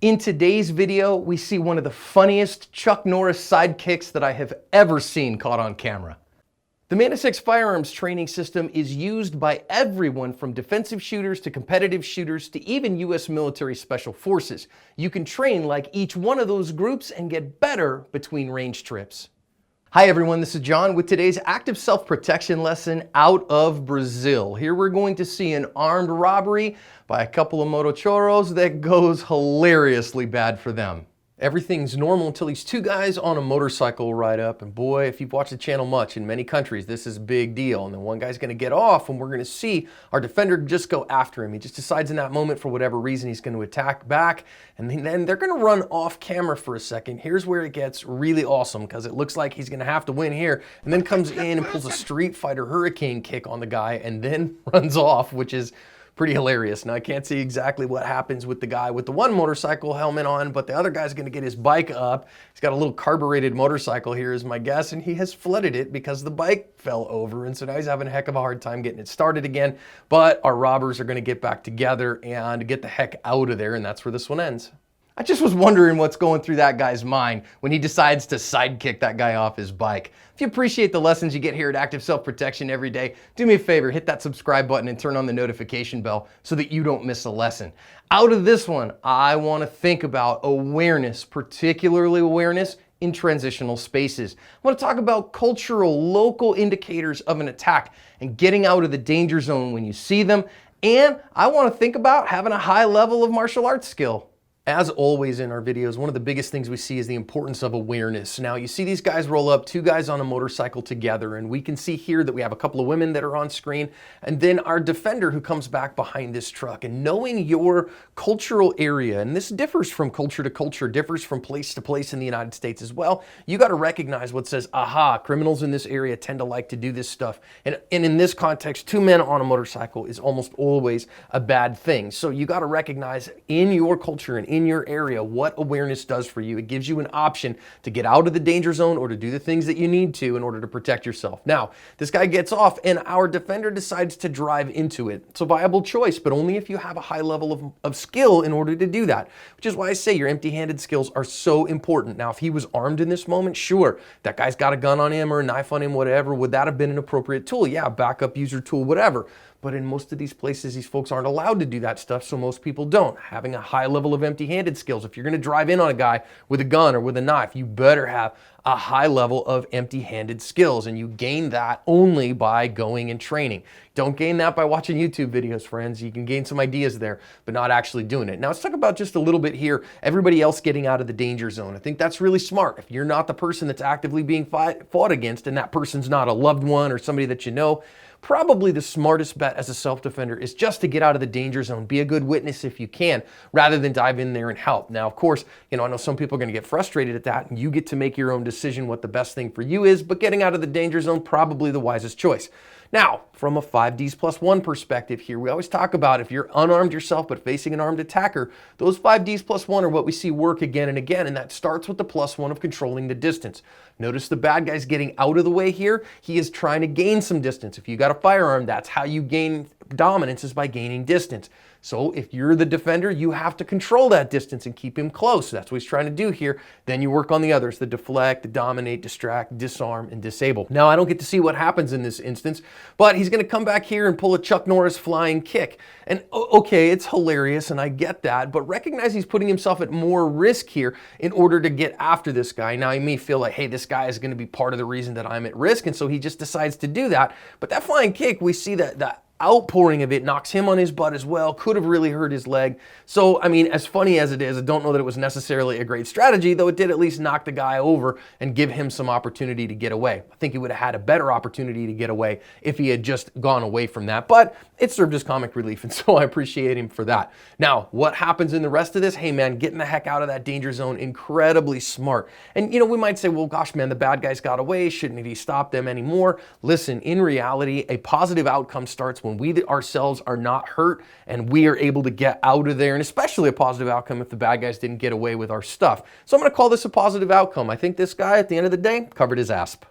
In today's video, we see one of the funniest Chuck Norris sidekicks that I have ever seen caught on camera. The Mantis X firearms training system is used by everyone from defensive shooters to competitive shooters to even U.S. military special forces. You can train like each one of those groups and get better between range trips. Hi everyone, this is John with today's active self-protection lesson out of Brazil. Here we're going to see an armed robbery by a couple of motochoros that goes hilariously bad for them. Everything's normal until these two guys on a motorcycle ride up, and boy, if you've watched the channel much, in many countries this is a big deal. And then one guy's gonna get off and we're gonna see our defender just go after him. He just decides in that moment, for whatever reason, he's gonna attack back, and then they're gonna run off camera for a second. Here's where it gets really awesome, because it looks like he's gonna have to win here, and then comes in and pulls a Street Fighter hurricane kick on the guy and then runs off, which is pretty hilarious. Now I can't see exactly what happens with the guy with the one motorcycle helmet on, but the other guy's gonna get his bike up. He's got a little carbureted motorcycle here is my guess, and he has flooded it because the bike fell over, and so now he's having a heck of a hard time getting it started again. But our robbers are gonna get back together and get the heck out of there, and that's where this one ends. I just was wondering what's going through that guy's mind when he decides to sidekick that guy off his bike. If you appreciate the lessons you get here at Active Self-Protection every day, do me a favor, hit that subscribe button and turn on the notification bell so that you don't miss a lesson. Out of this one, I want to think about awareness, particularly awareness in transitional spaces. I want to talk about cultural, local indicators of an attack and getting out of the danger zone when you see them. And I want to think about having a high level of martial arts skill. As always in our videos, one of the biggest things we see is the importance of awareness. Now you see these guys roll up, two guys on a motorcycle together, and we can see here that we have a couple of women that are on screen, and then our defender who comes back behind this truck. And knowing your cultural area, and this differs from culture to culture, differs from place to place in the United States as well, you got to recognize what says, aha, criminals in this area tend to like to do this stuff. And in this context, two men on a motorcycle is almost always a bad thing. So you got to recognize in your culture and in your area what awareness does for you. It gives you an option to get out of the danger zone or to do the things that you need to in order to protect yourself. Now, this guy gets off and our defender decides to drive into it. It's a viable choice, but only if you have a high level of skill in order to do that, which is why I say your empty-handed skills are so important. Now, if he was armed in this moment, sure, that guy's got a gun on him or a knife on him, whatever, would that have been an appropriate tool? Yeah, backup user tool, whatever. But in most of these places, these folks aren't allowed to do that stuff, so most people don't. Having a high level of empty-handed skills, if you're gonna drive in on a guy with a gun or with a knife, you better have a high level of empty-handed skills, and you gain that only by going and training. Don't gain that by watching YouTube videos, friends. You can gain some ideas there, but not actually doing it. Now let's talk about just a little bit here, everybody else getting out of the danger zone. I think that's really smart. If you're not the person that's actively being fought against, and that person's not a loved one or somebody that you know, probably the smartest bet as a self-defender is just to get out of the danger zone. Be a good witness if you can, rather than dive in there and help. Now, of course, I know some people are going to get frustrated at that, and you get to make your own decision what the best thing for you is, but getting out of the danger zone, probably the wisest choice. Now, from a 5Ds+1 perspective here, we always talk about if you're unarmed yourself but facing an armed attacker, those 5Ds+1 are what we see work again and again, and that starts with the +1 of controlling the distance. Notice the bad guy's getting out of the way here. He is trying to gain some distance. If you got a firearm, that's how you gain dominance, is by gaining distance. So if you're the defender, you have to control that distance and keep him close. That's what he's trying to do here. Then you work on the others, the deflect, the dominate, distract, disarm, and disable. Now, I don't get to see what happens in this instance, but he's gonna come back here and pull a Chuck Norris flying kick. And okay, it's hilarious, and I get that, but recognize he's putting himself at more risk here in order to get after this guy. Now, he may feel like, hey, this guy is gonna be part of the reason that I'm at risk, and so he just decides to do that. But that flying kick, we see that outpouring of it knocks him on his butt as well, could have really hurt his leg. So, I mean, as funny as it is, I don't know that it was necessarily a great strategy, though it did at least knock the guy over and give him some opportunity to get away. I think he would have had a better opportunity to get away if he had just gone away from that, but it served as comic relief, and so I appreciate him for that. Now, what happens in the rest of this? Hey man, getting the heck out of that danger zone, incredibly smart. And we might say, well, gosh man, the bad guys got away, shouldn't he stop them anymore? Listen, in reality, a positive outcome starts when we ourselves are not hurt and we are able to get out of there, and especially a positive outcome if the bad guys didn't get away with our stuff. So I'm going to call this a positive outcome. I think this guy, at the end of the day, covered his asp.